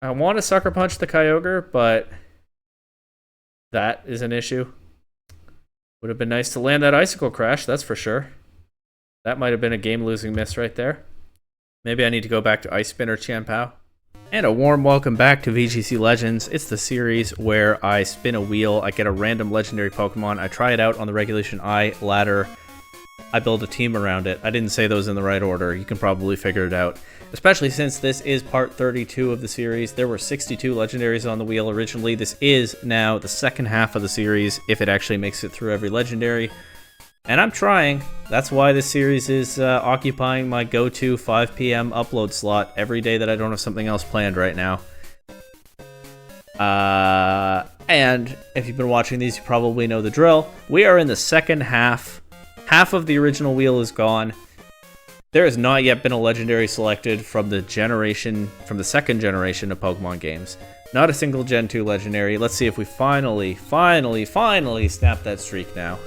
I want to Sucker Punch the Kyogre, but that is an issue. Would have been nice to land that Icicle Crash, that's for sure. That might have been a game-losing miss right there. Maybe I need to go back to Ice Spin or Chien-Pao. And a warm welcome back to VGC Legends. It's the series where I spin a wheel, I get a random legendary Pokemon, I try it out on the Regulation I ladder, I build a team around it. I didn't say those in the right order, you can probably figure it out. Especially since this is part 32 of the series. There were 62 legendaries on the wheel originally. This is now the second half of the series, if it actually makes it through every legendary. And I'm trying. That's why this series is occupying my go-to 5 p.m. upload slot every day that I don't have something else planned right now. And if you've been watching these, you probably know the drill. We are in the second half. Half of the original wheel is gone. There has not yet been a legendary selected from the second generation of Pokemon games. Not a single Gen 2 legendary. Let's see if we finally snap that streak now.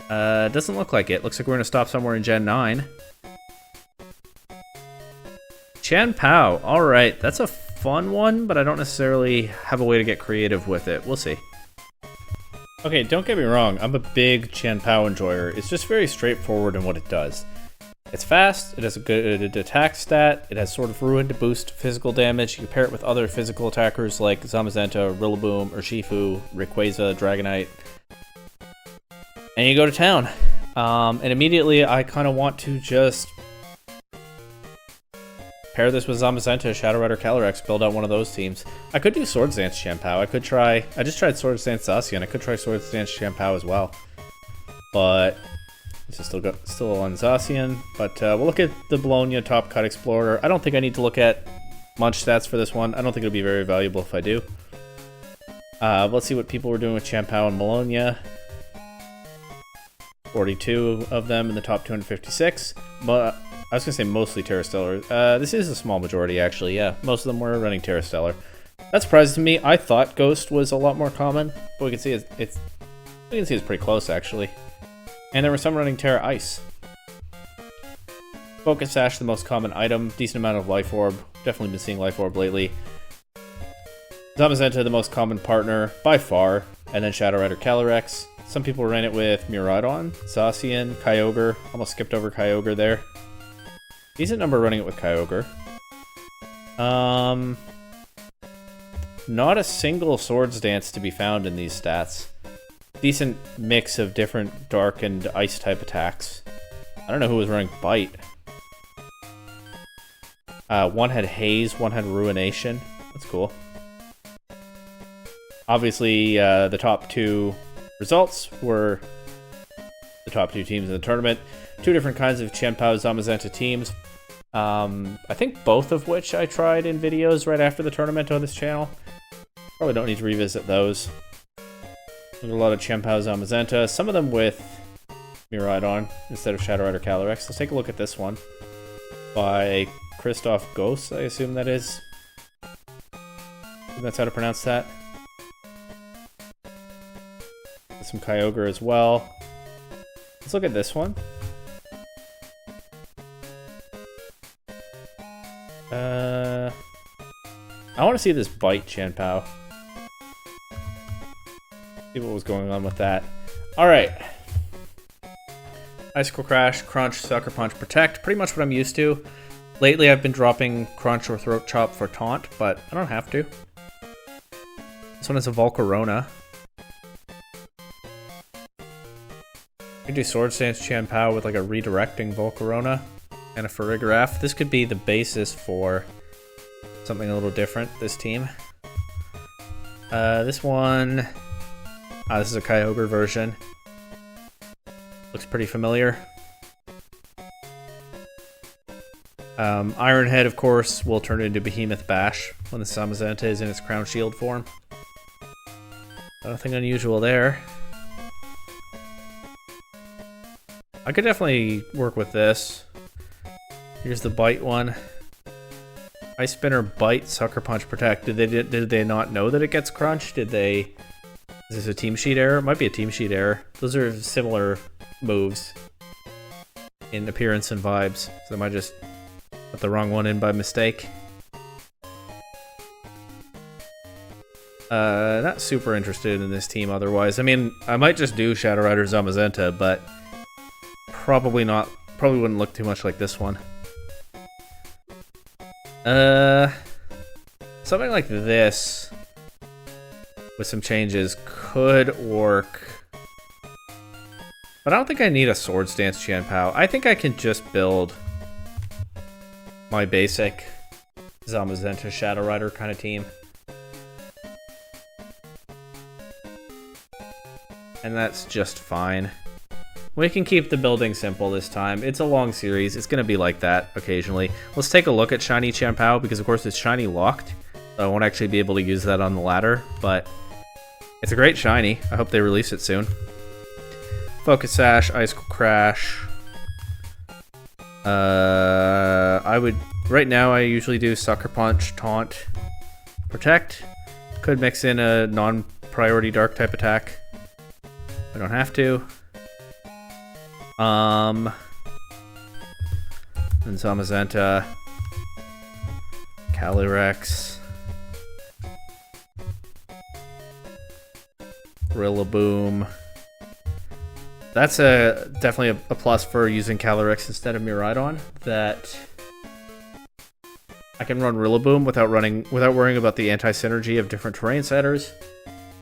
Doesn't look like it. Looks like we're gonna stop somewhere in Gen 9. Chien-Pao. Alright, that's a fun one, but I don't necessarily have a way to get creative with it. We'll see. Okay, don't get me wrong, I'm a big Chien-Pao enjoyer. It's just very straightforward in what it does. It's fast, it has a good attack stat, it has Sword of Ruin to boost physical damage. You can pair it with other physical attackers like Zamazenta, Rillaboom, Urshifu, Rayquaza, Dragonite. And you go to town. And immediately I kind of want to just pair this with Zamazenta, Shadow Rider, Calyrex, build out one of those teams. I could do Swords Dance Chien-Pao. I just tried Swords Dance Zacian. I could try Swords Dance Chien-Pao as well. But it's still on Zacian. But we'll look at the Bologna Top Cut Explorer. I don't think I need to look at Munch stats for this one. I don't think it'll be very valuable if I do. Let's see what people were doing with Chien-Pao and Bologna. 42 of them in the top 256. But I was going to say mostly Terra Stellar. This is a small majority, actually, yeah. Most of them were running Terra Stellar. That surprises me. I thought Ghost was a lot more common, but we can see it's pretty close, actually. And there were some running Terra Ice. Focus Sash, the most common item. Decent amount of Life Orb. Definitely been seeing Life Orb lately. Zamazenta, the most common partner, by far. And then Shadow Rider, Calyrex. Some people ran it with Miraidon, Zacian, Kyogre. Almost skipped over Kyogre there. Decent number running it with Kyogre. Not a single Swords Dance to be found in these stats. Decent mix of different dark and ice type attacks. I don't know who was running Bite. One had Haze, one had Ruination. That's cool. Obviously, the top two results were the top two teams in the tournament. Two different kinds of Chien-Pao Zamazenta teams. I think both of which I tried in videos right after the tournament on this channel. Probably don't need to revisit those. There's a lot of Chien-Pao Zamazenta, some of them with Miraidon instead of Shadow Rider Calyrex. Let's take a look at this one. By Christoph Goss, I assume that is. That's how to pronounce that. Some Kyogre as well. Let's look at this one. I want to see this Bite Chien-Pao. See what was going on with that. Alright. Icicle Crash, Crunch, Sucker Punch, Protect. Pretty much what I'm used to. Lately I've been dropping Crunch or Throat Chop for Taunt, but I don't have to. This one is a Volcarona. I could do Swords Dance Chien-Pao with like a redirecting Volcarona and a Farigiraf. This could be the basis for something a little different, this team. This one... this is a Kyogre version. Looks pretty familiar. Iron Head, of course, will turn into Behemoth Bash when the Zamazenta is in its Crown Shield form. Nothing unusual there. I could definitely work with this. Here's the Bite one. Ice Spinner, Bite, Sucker Punch, Protect. Did they not know that it gets Crunch? Is this a team sheet error? It might be a team sheet error. Those are similar moves. in appearance and vibes. So I might just put the wrong one in by mistake. Not super interested in this team otherwise. I mean, I might just do Shadow Rider Zamazenta, but probably not. Probably wouldn't look too much like this one. Something like this with some changes could work. But I don't think I need a Swords Dance Chien-Pao. I think I can just build my basic Zamazenta Shadow Rider kind of team. And that's just fine. We can keep the building simple this time. It's a long series. It's going to be like that occasionally. Let's take a look at Shiny Chien-Pao, because of course it's Shiny locked. So I won't actually be able to use that on the ladder, but it's a great Shiny. I hope they release it soon. Focus Sash, Icicle Crash. Right now I usually do Sucker Punch, Taunt, Protect. Could mix in a non-priority Dark type attack. I don't have to. And Zamazenta, Calyrex, Rillaboom. That's definitely a plus for using Calyrex instead of Miraidon. That I can run Rillaboom without worrying about the anti-synergy of different terrain setters.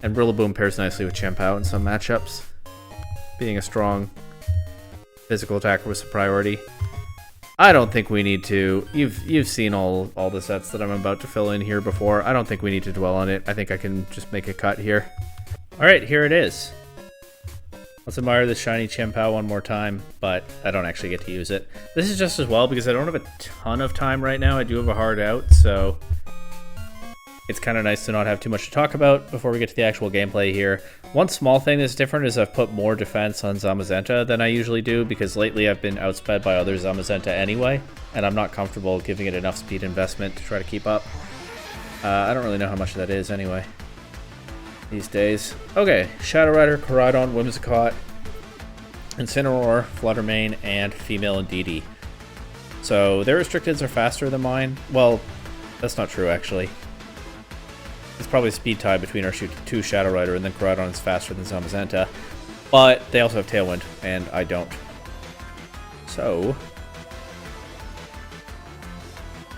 And Rillaboom pairs nicely with Chien-Pao in some matchups, being a strong physical attacker with some priority. I don't think we need to. You've seen all the sets that I'm about to fill in here before. I don't think we need to dwell on it. I think I can just make a cut here. All right, here it is. Let's admire this shiny Chien-Pao one more time, but I don't actually get to use it. This is just as well because I don't have a ton of time right now. I do have a hard out, so it's kind of nice to not have too much to talk about before we get to the actual gameplay here. One small thing that's different is I've put more defense on Zamazenta than I usually do, because lately I've been outsped by other Zamazenta anyway, and I'm not comfortable giving it enough speed investment to try to keep up. I don't really know how much that is anyway these days. Okay, Shadow Rider, Koraidon, Whimsicott, Incineroar, Fluttermane, and Female Indeedee. So their restricteds are faster than mine. Well, that's not true actually. It's probably a speed tie between our two Shadow Rider, and then Koraidon is faster than Zamazenta. But they also have Tailwind, and I don't. So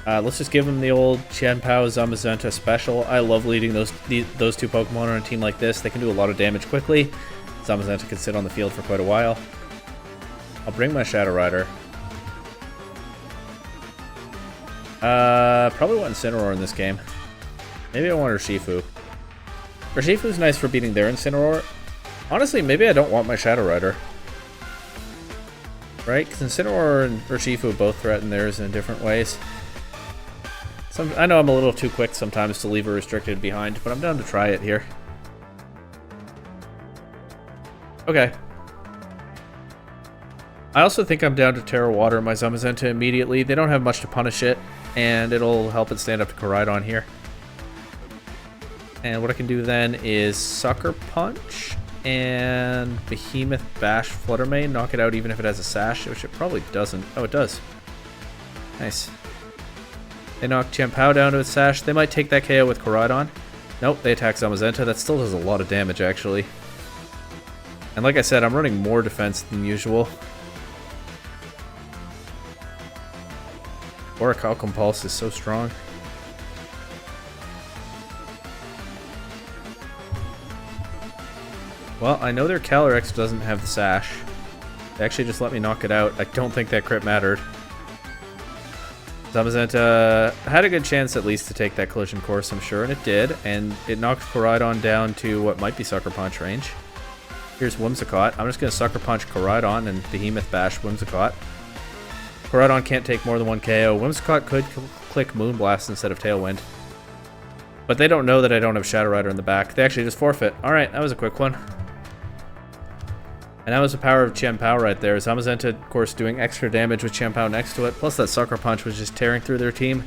let's just give them the old Chien-Pao Zamazenta special. I love leading those two Pokemon on a team like this. They can do a lot of damage quickly. Zamazenta can sit on the field for quite a while. I'll bring my Shadow Rider. Probably want Incineroar in this game. Maybe I want Urshifu. Urshifu's nice for beating their Incineroar. Honestly, maybe I don't want my Shadow Rider. Right? Because Incineroar and Urshifu both threaten theirs in different ways. I know I'm a little too quick sometimes to leave a restricted behind, but I'm down to try it here. Okay. I also think I'm down to Terra Water my Zamazenta immediately. They don't have much to punish it, and it'll help it stand up to Koraidon here. And what I can do then is Sucker Punch and Behemoth Bash Fluttermane, knock it out even if it has a Sash, which it probably doesn't. Oh, it does. Nice. They knock Chien-Pao down to its Sash. They might take that KO with Koraidon. Nope, they attack Zamazenta. That still does a lot of damage, actually. And like I said, I'm running more defense than usual. Orichalcum Pulse is so strong. Well, I know their Calyrex doesn't have the Sash. They actually just let me knock it out. I don't think that crit mattered. Zamazenta had a good chance at least to take that collision course, I'm sure, and it did. And it knocked Koraidon down to what might be Sucker Punch range. Here's Whimsicott. I'm just going to Sucker Punch Koraidon and Behemoth Bash Whimsicott. Koraidon can't take more than one KO. Whimsicott could click Moonblast instead of Tailwind. But they don't know that I don't have Shadow Rider in the back. They actually just forfeit. Alright, that was a quick one. And that was the power of Chien-Pao right there. Zamazenta, of course, doing extra damage with Chien-Pao next to it. Plus that Sucker Punch was just tearing through their team.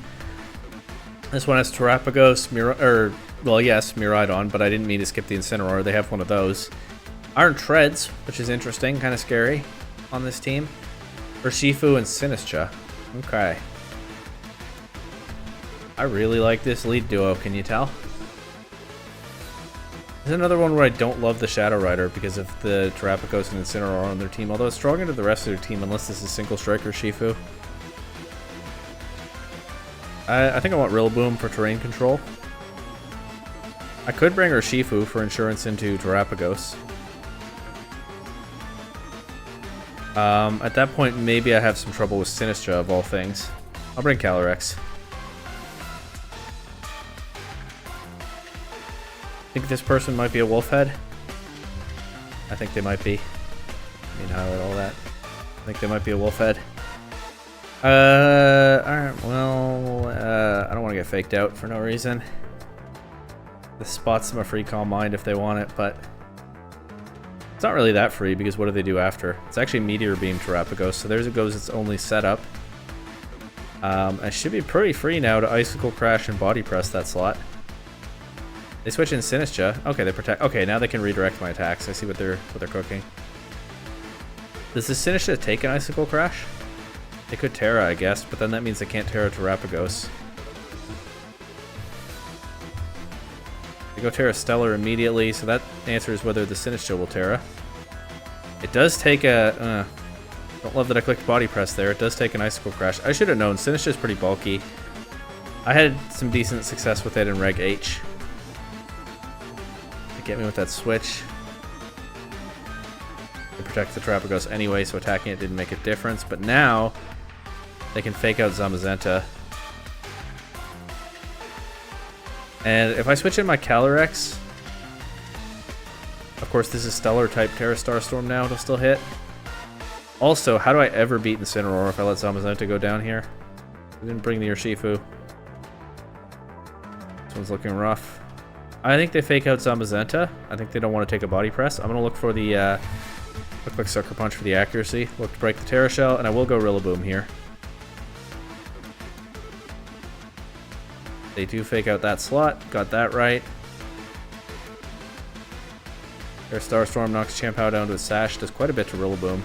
This one has Terapagos, Miraidon, but I didn't mean to skip the Incineroar. They have one of those. Iron Treads, which is interesting, kind of scary on this team. Urshifu and Sinistcha. Okay. I really like this lead duo, can you tell? There's another one where I don't love the Shadow Rider because of the Terapagos and Incineroar on their team, although it's stronger to the rest of their team unless this is single striker Shifu. I think I want Rillaboom for terrain control. I could bring Urshifu for insurance into Terapagos. At that point, maybe I have some trouble with Sinistcha of all things. I'll bring Calyrex. Think this person might be a Wolfhead? I think they might be. I mean, highlight all that. I think they might be a Wolfhead. Alright, well, I don't want to get faked out for no reason. This spots them a free Calm Mind if they want it, but it's not really that free because what do they do after? It's actually Meteor Beam Terapagos, so there's it goes its only setup. I should be pretty free now to Icicle Crash and Body Press that slot. They switch in Sinistcha. Okay, they protect. Okay, now they can redirect my attacks. I see what they're cooking. Does the Sinistcha take an Icicle Crash? They could Terra, I guess, but then that means they can't Terra Terapagos. They go Terra Stellar immediately, so that answers whether the Sinistcha will Terra. It does take a... don't love that I clicked Body Press there. It does take an Icicle Crash. I should have known. Sinistcha is pretty bulky. I had some decent success with it in Reg H. Get me with that switch. They protect the Terapagos anyway, so attacking it didn't make a difference. But now, they can fake out Zamazenta. And if I switch in my Calyrex, of course this is Stellar type Terra Starstorm now, it'll still hit. Also, how do I ever beat Incineroar if I let Zamazenta go down here? I didn't bring the Urshifu. This one's looking rough. I think they fake out Zamazenta. I think they don't want to take a Body Press. I'm going to look for the look like Sucker Punch for the accuracy. Look to break the Terra Shell, and I will go Rillaboom here. They do fake out that slot. Got that right. Their Starstorm knocks Chien-Pao down to a Sash. Does quite a bit to Rillaboom.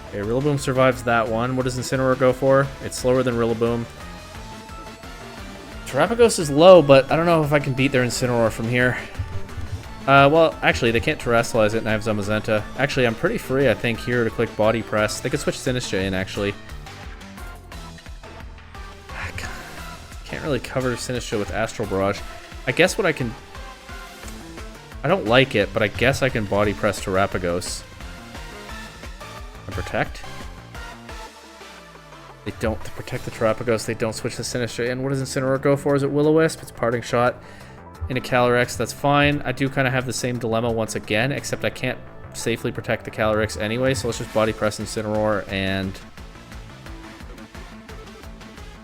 Okay, Rillaboom survives that one. What does Incineroar go for? It's slower than Rillaboom. Terapagos is low, but I don't know if I can beat their Incineroar from here. Well, actually, they can't Terrastallize it and I have Zamazenta. Actually, I'm pretty free, I think, here to click Body Press. They could switch Sinistcha in, actually. Can't really cover Sinistcha with Astral Barrage. I guess what I can... I don't like it, but I guess I can Body Press Terapagos. And protect? They don't protect the Terapagos. They don't switch the Sinistcha in. What does Incineroar go for? Is it Will-O-Wisp? It's Parting Shot in a Calyrex. That's fine. I do kind of have the same dilemma once again, except I can't safely protect the Calyrex anyway, so let's just Body Press Incineroar, and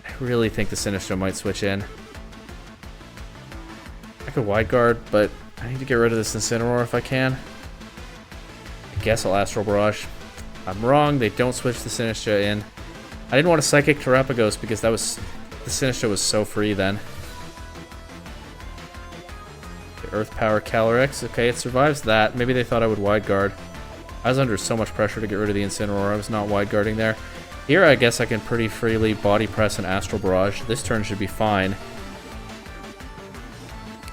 I really think the Sinistcha might switch in. I could Wide Guard, but I need to get rid of this Incineroar if I can. I guess I'll Astral Barrage. I'm wrong. They don't switch the Sinistcha in. I didn't want to Psychic Terapagos because that was... the Sinistcha was so free then. The Earth Power Calyrex. Okay, it survives that. Maybe they thought I would Wide Guard. I was under so much pressure to get rid of the Incineroar. I was not Wide Guarding there. Here, I guess I can pretty freely Body Press and Astral Barrage. This turn should be fine.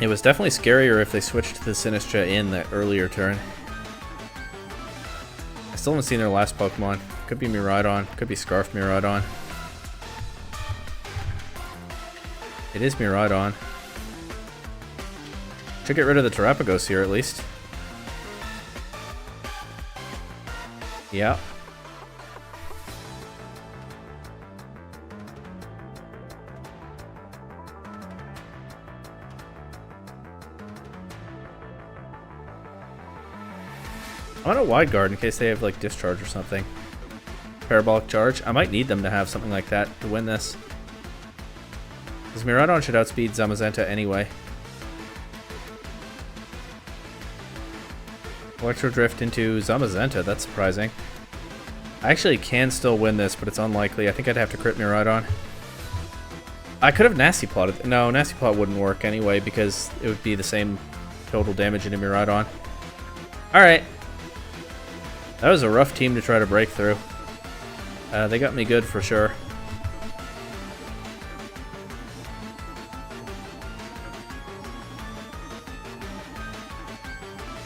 It was definitely scarier if they switched the Sinistcha in the earlier turn. I still haven't seen their last Pokemon. Could be Miraidon. Could be Scarf Miraidon. It is Miraidon. Should get rid of the Terapagos here at least. Yeah. I want a Wide Guard in case they have like Discharge or something. Parabolic Charge. I might need them to have something like that to win this. Because Miraidon should outspeed Zamazenta anyway. Electro Drift into Zamazenta. That's surprising. I actually can still win this, but it's unlikely. I think I'd have to crit Miraidon. I could have nasty plotted. No, nasty plot wouldn't work anyway because it would be the same total damage enemy Rhydon. Alright. That was a rough team to try to break through. They got me good for sure.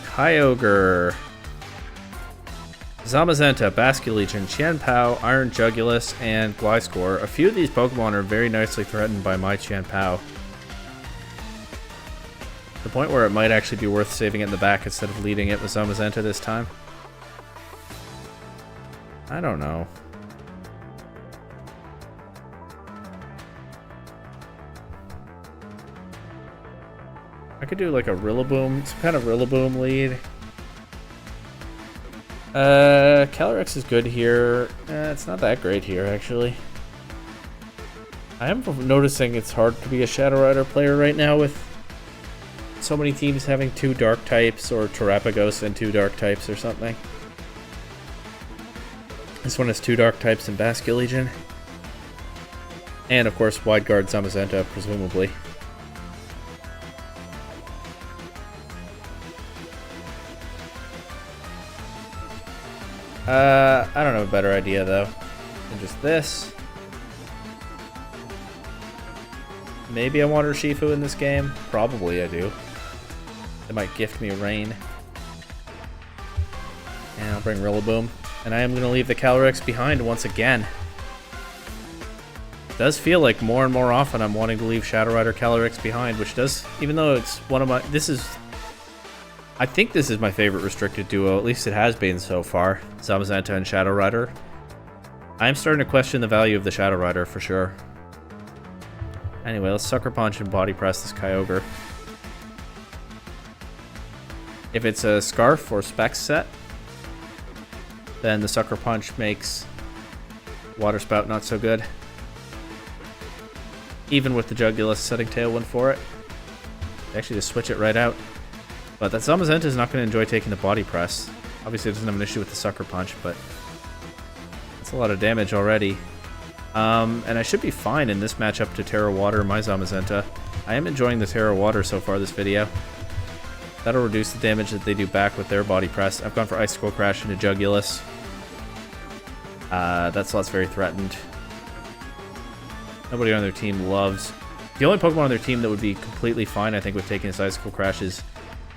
Kyogre, Zamazenta, Basculegion, Chien-Pao, Iron Jugulus, and Gliscor. A few of these Pokemon are very nicely threatened by my Chien-Pao. The point where it might actually be worth saving it in the back instead of leading it with Zamazenta this time. I don't know. I could do like a Rillaboom, some kind of Rillaboom lead. Calyrex is good here. It's not that great here, actually. I am noticing it's hard to be a Shadow Rider player right now with so many teams having 2 dark types, or Terapagos and 2 dark types or something. This one has 2 dark types in Basculegion. And of course, Wide Guard Zamazenta, presumably. I don't have a better idea though than just this. Maybe I want Urshifu in this game. Probably I do. They might gift me Rain. And I'll bring Rillaboom. And I am going to leave the Calyrex behind once again. It does feel like more and more often I'm wanting to leave Shadow Rider Calyrex behind, which does, even though it's one of my, I think this is my favorite restricted duo, at least it has been so far, Zamazenta and Shadow Rider. I'm starting to question the value of the Shadow Rider for sure. Anyway, let's Sucker Punch and Body Press this Kyogre. If it's a Scarf or Specs set, then the Sucker Punch makes Water Spout not so good. Even with the Jugulus setting Tailwind for it. Actually, just switch it right out. But that Zamazenta is not going to enjoy taking the Body Press. Obviously, it doesn't have an issue with the Sucker Punch, but that's a lot of damage already. And I should be fine in this matchup to Terra Water my Zamazenta. I am enjoying the Terra Water so far this video. That'll reduce the damage that they do back with their Body Press. I've gone for Icicle Crash into Jugulus. That slot's very threatened. Nobody on their team loves... The only Pokemon on their team that would be completely fine, I think, with taking this Icicle Crash is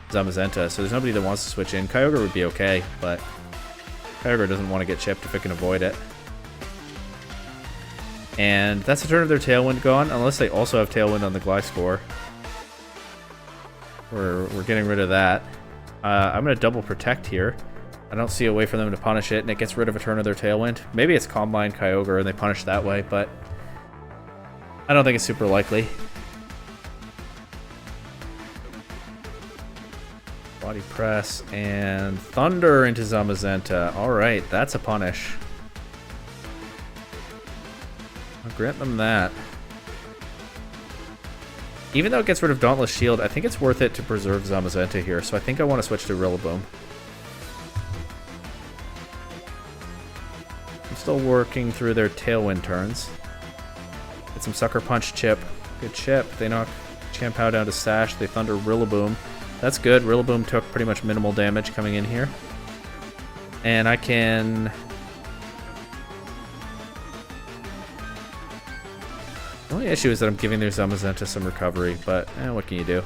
Zamazenta, so there's nobody that wants to switch in. Kyogre would be okay, but Kyogre doesn't want to get chipped if it can avoid it. And that's the turn of their Tailwind gone, unless they also have Tailwind on the Gliscor. We're getting rid of that. I'm going to double Protect here. I don't see a way for them to punish it, and it gets rid of a turn of their Tailwind. Maybe it's Combine Kyogre and they punish that way, but I don't think it's super likely. Body Press and Thunder into Zamazenta. Alright, that's a punish. I'll grant them that. Even though it gets rid of Dauntless Shield, I think it's worth it to preserve Zamazenta here, so I think I want to switch to Rillaboom. I'm still working through their Tailwind turns. Get some Sucker Punch chip. Good chip. They knock Chien-Pao down to Sash. They Thunder Rillaboom. That's good. Rillaboom took pretty much minimal damage coming in here. And I can... The only issue is that I'm giving their Zamazenta some recovery, but what can you do?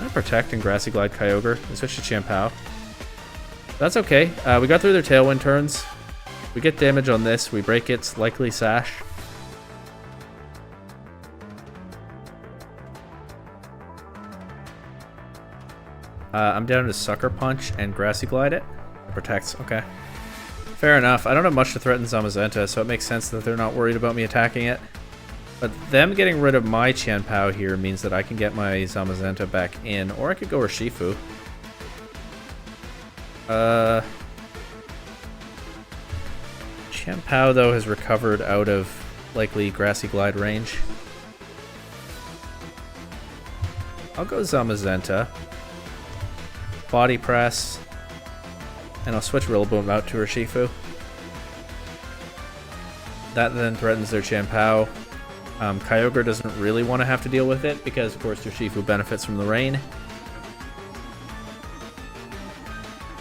I'm Protect and Grassy Glide Kyogre. I switch to Chien-Pao. That's okay. We got through their Tailwind turns. We get damage on this. We break its likely Sash. I'm down to Sucker Punch and Grassy Glide it. It protects. Okay. Fair enough. I don't have much to threaten Zamazenta, so it makes sense that they're not worried about me attacking it. But them getting rid of my Chien-Pao here means that I can get my Zamazenta back in, or I could go Urshifu. Chien-Pao, though, has recovered out of likely Grassy Glide range. I'll go Zamazenta. Body Press. And I'll switch Rillaboom out to Urshifu. That then threatens their Chien-Pao. Kyogre doesn't really want to have to deal with it because, of course, Urshifu benefits from the rain.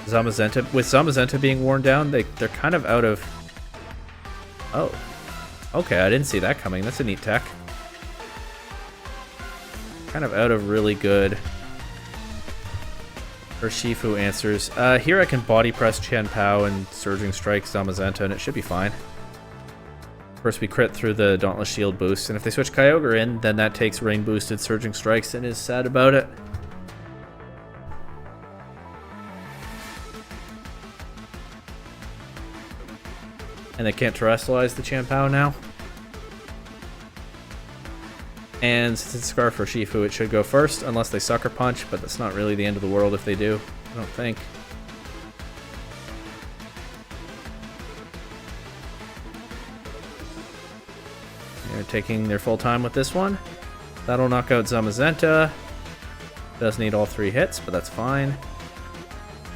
Zamazenta, with Zamazenta being worn down, they're kind of out of... Oh. Okay, I didn't see that coming. That's a neat tech. Kind of out of really good Urshifu answers. Here I can body press Chien-Pao and Surging Strike Zamazenta, and it should be fine. First we crit through the Dauntless Shield boost, and if they switch Kyogre in, then that takes rain boosted Surging Strikes and is sad about it. And they can't terrestrialize the Chien-Pao now. And since it's Scarf for Shifu, it should go first, unless they Sucker Punch, but that's not really the end of the world if they do, I don't think. They're taking their full time with this one. That'll knock out Zamazenta. Does need all 3 hits, but that's fine.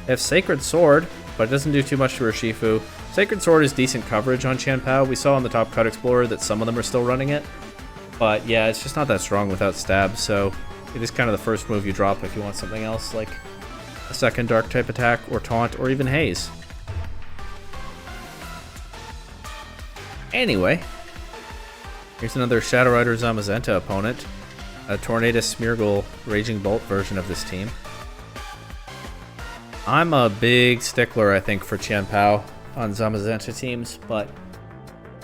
They have Sacred Sword, but it doesn't do too much to Urshifu. Sacred Sword is decent coverage on Chien-Pao. We saw on the Top Cut Explorer that some of them are still running it. But yeah, it's just not that strong without Stab, so it is kind of the first move you drop if you want something else, like a second Dark type attack, or Taunt, or even Haze. Anyway, here's another Shadow Rider Zamazenta opponent. A Tornadus Smeargle Raging Bolt version of this team. I'm a big stickler, I think, for Chien-Pao on Zamazenta teams, but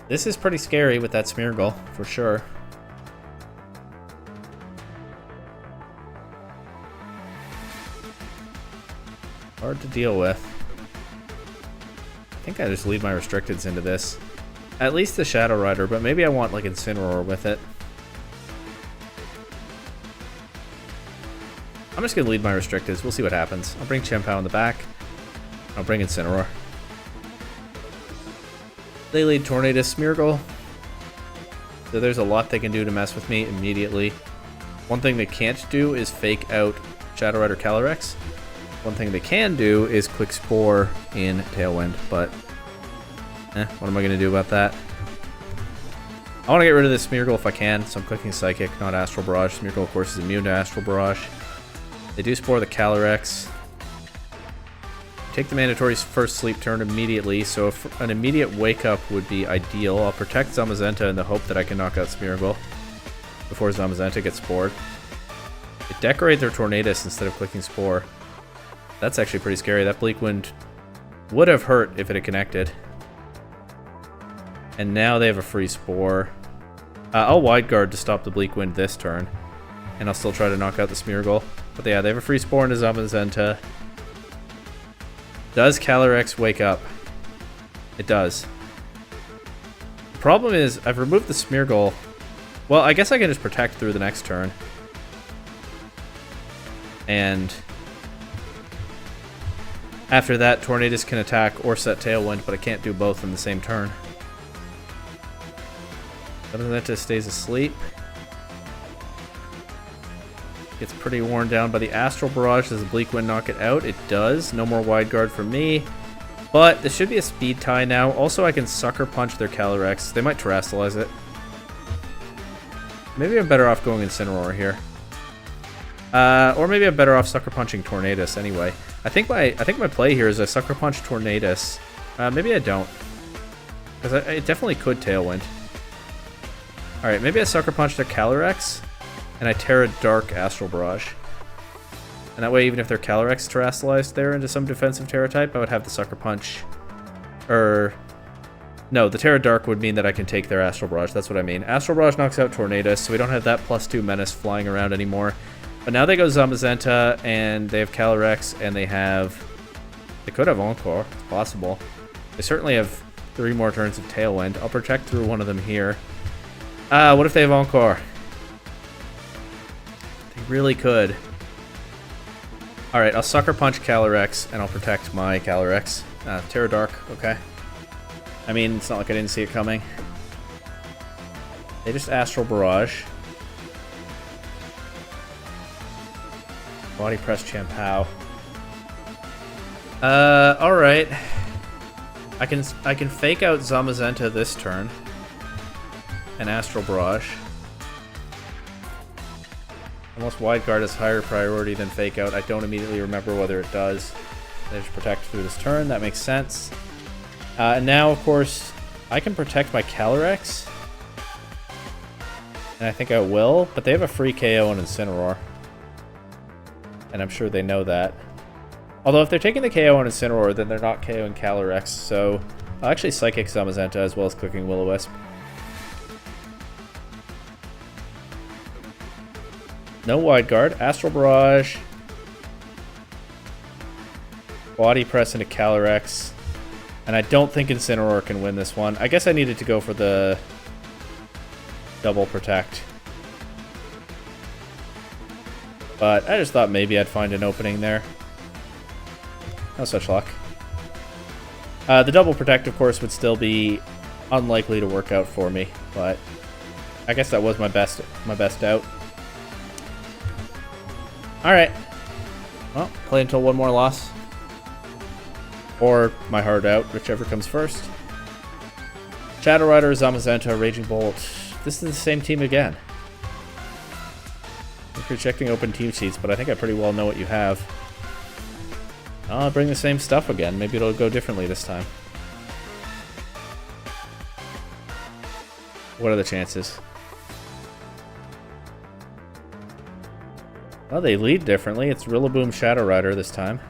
this is pretty scary with that Smeargle, for sure. Hard to deal with. I think I just lead my restricteds into this. At least the Shadow Rider, but maybe I want like Incineroar with it. I'm just going to lead my restricteds. We'll see what happens. I'll bring Chien-Pao in the back. I'll bring Incineroar. They lead Tornadus Smeargle. So there's a lot they can do to mess with me immediately. One thing they can't do is fake out Shadow Rider Calyrex. One thing they can do is Quick Spore in Tailwind, but what am I going to do about that? I want to get rid of this Smeargle if I can, so I'm clicking Psychic, not Astral Barrage. Smeargle, of course, is immune to Astral Barrage. They do Spore the Calyrex. Take the mandatory first sleep turn immediately, so if an immediate wake up would be ideal. I'll protect Zamazenta in the hope that I can knock out Smeargle before Zamazenta gets spored. They decorate their Tornadus instead of clicking Spore. That's actually pretty scary. That Bleak Wind would have hurt if it had connected. And now they have a free Spore. I'll Wide Guard to stop the Bleak Wind this turn. And I'll still try to knock out the Smeargle. But yeah, they have a free Spore into Zamazenta. Does Calyrex wake up? It does. The problem is, I've removed the Smeargle. Well, I guess I can just protect through the next turn. And after that, Tornadus can attack or set Tailwind, but I can't do both in the same turn. Zamazenta stays asleep. Gets pretty worn down by the Astral Barrage. Does the Bleak Wind knock it out? It does. No more Wide Guard for me. But this should be a speed tie now. Also, I can Sucker Punch their Calyrex. They might Terrestrialize it. Maybe I'm better off going Incineroar here. Or maybe I'm better off Sucker Punching Tornadus anyway. I think my play here is a Sucker Punch Tornadus. Maybe I don't. Because I definitely could Tailwind. Alright, maybe I Sucker Punch their Calyrex. And I Terra Dark Astral Barrage. And that way, even if their Calyrex terrestrialized there into some defensive Terra type, I would have the Sucker Punch. No, the Terra Dark would mean that I can take their Astral Barrage. That's what I mean. Astral Barrage knocks out Tornadus, so we don't have that +2 menace flying around anymore. But now they go Zamazenta, and they have Calyrex, and they could have Encore. It's possible. They certainly have 3 more turns of Tailwind. I'll protect through one of them here. What if they have Encore? Really could. Alright, I'll Sucker Punch Calyrex, and I'll protect my Calyrex. Terra Dark, okay. I mean, it's not like I didn't see it coming. They just Astral Barrage. Body Press Chien-Pao. Alright. I can fake out Zamazenta this turn. and Astral Barrage. Unless Wide Guard is higher priority than Fake Out, I don't immediately remember whether it does. There's Protect through this turn, that makes sense. And now, of course, I can protect my Calyrex. And I think I will, but they have a free KO on Incineroar. And I'm sure they know that. Although if they're taking the KO on Incineroar, then they're not KOing Calyrex, so I'll actually Psychic Zamazenta as well as clicking Will-O-Wisp. No Wide Guard. Astral Barrage. Body Press into Calyrex. And I don't think Incineroar can win this one. I guess I needed to go for the double Protect. But I just thought maybe I'd find an opening there. No such luck. The double Protect, of course, would still be unlikely to work out for me, but I guess that was my best out. Alright. Well, play until one more loss. Or my heart out, whichever comes first. Shadow Rider, Zamazenta, Raging Bolt. This is the same team again. I'm projecting open team sheets, but I think I pretty well know what you have. I'll bring the same stuff again. Maybe it'll go differently this time. What are the chances? Well, they lead differently. It's Rillaboom Shadow Rider this time.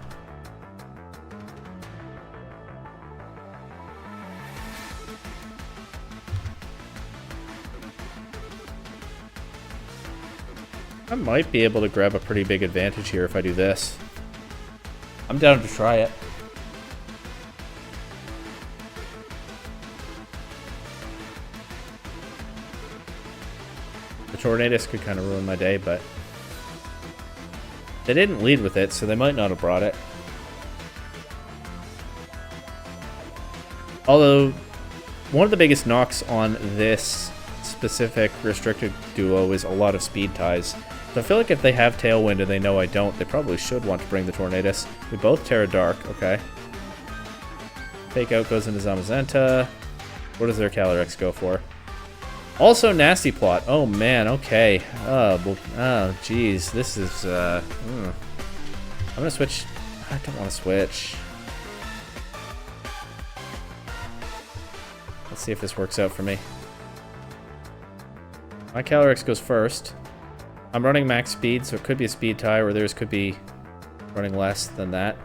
I might be able to grab a pretty big advantage here if I do this. I'm down to try it. The Tornadus could kind of ruin my day, but they didn't lead with it, so they might not have brought it. Although, one of the biggest knocks on this specific restricted duo is a lot of speed ties. So I feel like if they have Tailwind and they know I don't, they probably should want to bring the Tornadus. We both Terra Dark, okay. Fake Out goes into Zamazenta. What does their Calyrex go for? Also Nasty Plot. Oh man, okay. Oh jeez. This is I'm gonna switch. I don't want to switch. Let's see if this works out for me. My Calyrex goes first. I'm running max speed, so it could be a speed tie, or theirs could be running less than that.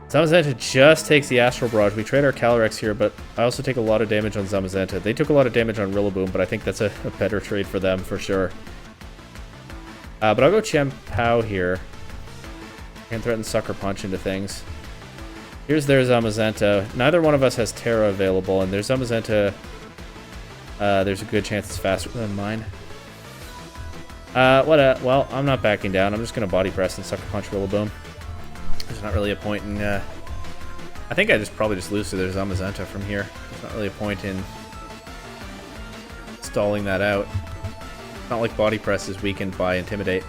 Zamazenta just takes the Astral Barrage. We trade our Calyrex here, but I also take a lot of damage on Zamazenta. They took a lot of damage on Rillaboom, but I think that's a better trade for them for sure. But I'll go Chien-Pao here. I can threaten Sucker Punch into things. Here's their Zamazenta. Neither one of us has Terra available, and their Zamazenta, there's a good chance it's faster than mine. Well, I'm not backing down. I'm just going to Body Press and Sucker Punch Rillaboom. There's not really a point in... I think I probably just lose to their Zamazenta from here. There's not really a point in stalling that out. It's not like Body Press is weakened by Intimidate.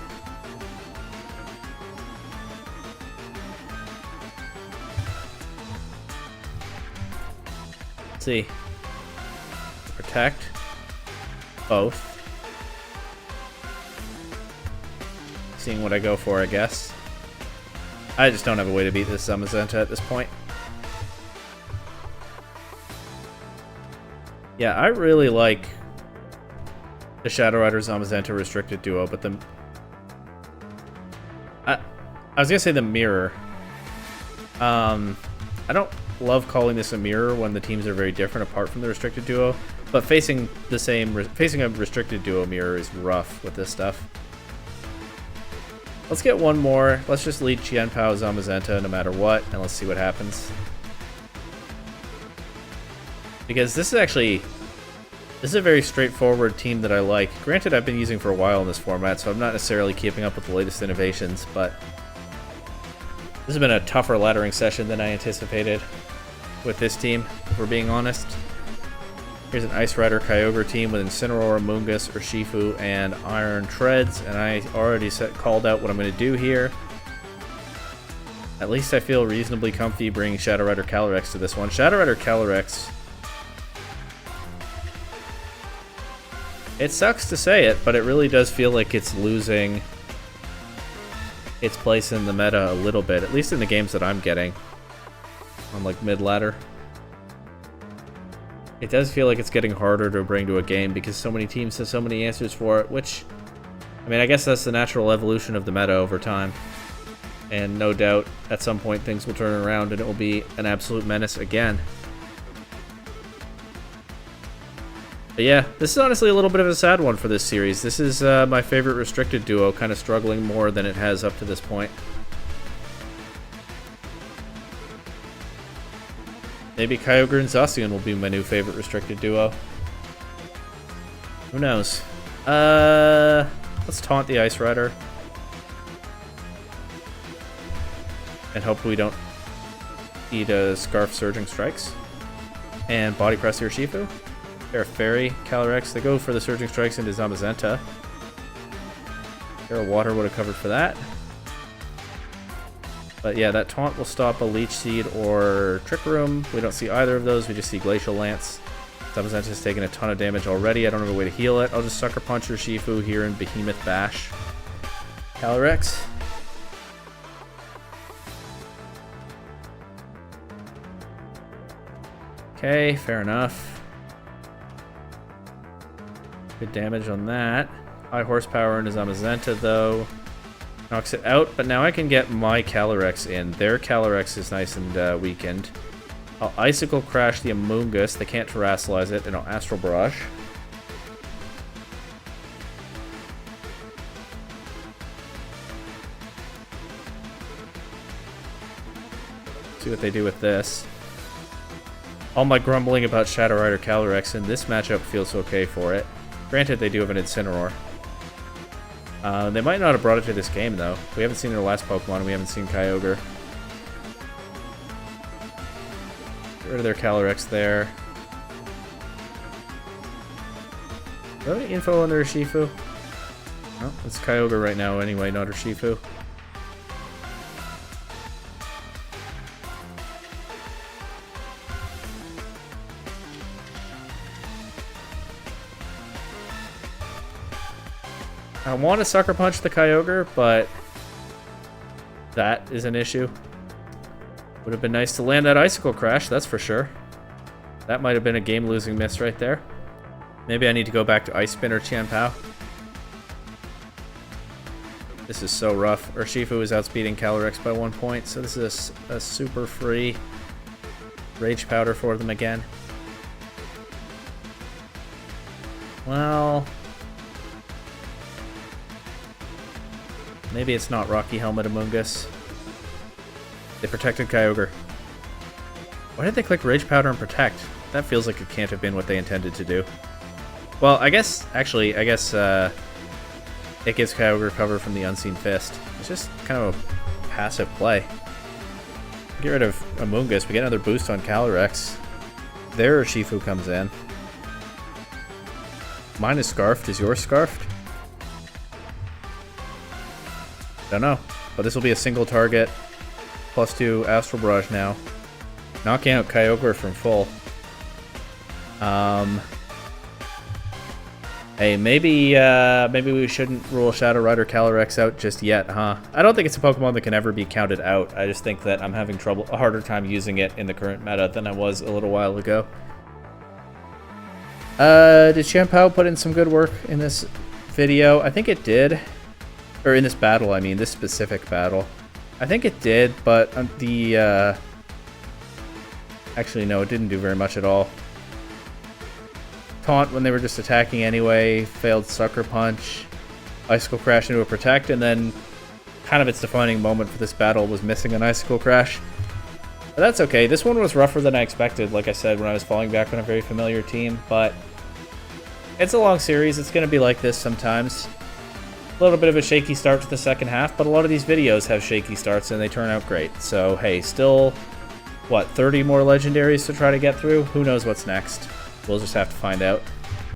Let's see. Protect. Both. Seeing what I go for, I guess. I just don't have a way to beat this Zamazenta at this point. Yeah, I really like the Shadow Rider Zamazenta restricted duo, but I was gonna say the mirror. I don't love calling this a mirror when the teams are very different apart from the restricted duo, but facing a restricted duo mirror is rough with this stuff. Let's get one more. Let's just lead Chien-Pao Zamazenta no matter what, and let's see what happens. Because this is a very straightforward team that I like. Granted, I've been using for a while in this format, so I'm not necessarily keeping up with the latest innovations, but this has been a tougher laddering session than I anticipated with this team, if we're being honest. Here's an Ice Rider Kyogre team with Incineroar, Moongus, Urshifu, and Iron Treads, and I already called out what I'm going to do here. At least I feel reasonably comfy bringing Shadow Rider Calyrex to this one. Shadow Rider Calyrex It sucks to say it, but it really does feel like it's losing its place in the meta a little bit, at least in the games that I'm getting on like mid-ladder. It does feel like it's getting harder to bring to a game because so many teams have so many answers for it, which, I mean, I guess that's the natural evolution of the meta over time. And no doubt, at some point, things will turn around and it will be an absolute menace again. But yeah, this is honestly a little bit of a sad one for this series. This is my favorite restricted duo, kind of struggling more than it has up to this point. Maybe Kyogre and Zacian will be my new favorite restricted duo. Who knows? Let's taunt the Ice Rider. And hope we don't eat a Scarf Surging Strikes. And Body Press Urshifu. They're a Fairy, Calyrex. They go for the Surging Strikes into Zamazenta. Terra Water would have covered for that. But yeah, that taunt will stop a Leech Seed or Trick Room. We don't see either of those. We just see Glacial Lance. Zamazenta's taking a ton of damage already. I don't have a way to heal it. I'll just Sucker Punch Urshifu here in Behemoth Bash. Calyrex. Okay, fair enough. Good damage on that. High horsepower into Zamazenta, though. Knocks it out, but now I can get my Calyrex in. Their Calyrex is nice and weakened. I'll Icicle Crash the Amoonguss. They can't Terrasilize it, and I'll Astral Barrage. See what they do with this. All my grumbling about Shadow Rider Calyrex in this matchup feels okay for it. Granted, they do have an Incineroar. They might not have brought it to this game, though. We haven't seen their last Pokemon, and we haven't seen Kyogre. Get rid of their Calyrex there. Is there any info on their Urshifu? No, it's Kyogre right now anyway, not Urshifu. I want to Sucker Punch the Kyogre, but that is an issue. Would have been nice to land that Icicle Crash, that's for sure. That might have been a game-losing miss right there. Maybe I need to go back to Ice Spin or Chien-Pao. This is so rough. Urshifu is outspeeding Calyrex by 1 point, so this is a super free Rage Powder for them again. Well, maybe it's not Rocky Helmet Amoonguss. They protected Kyogre. Why did they click Rage Powder and Protect? That feels like it can't have been what they intended to do. Well, I guess it gives Kyogre cover from the Unseen Fist. It's just kind of a passive play. Get rid of Amoonguss, we get another boost on Calyrex. Their Urshifu comes in. Mine is Scarfed. Is yours Scarfed? Don't know, but this will be a single target. +2 Astral Barrage now. Knocking out Kyogre from full. Hey, maybe we shouldn't rule Shadow Rider Calyrex out just yet, huh? I don't think it's a Pokemon that can ever be counted out. I just think that I'm having a harder time using it in the current meta than I was a little while ago. Did Chien-Pao put in some good work in this video? I think it did. Or in this battle, I mean, this specific battle. I think it did, but actually, no, it didn't do very much at all. Taunt when they were just attacking anyway, failed Sucker Punch, Icicle Crash into a Protect, and then kind of its defining moment for this battle was missing an Icicle Crash. But that's okay. This one was rougher than I expected, like I said, when I was falling back on a very familiar team, but it's a long series. It's going to be like this sometimes. A little bit of a shaky start to the second half, but a lot of these videos have shaky starts and they turn out great. So, hey, still, what, 30 more legendaries to try to get through? Who knows what's next? We'll just have to find out.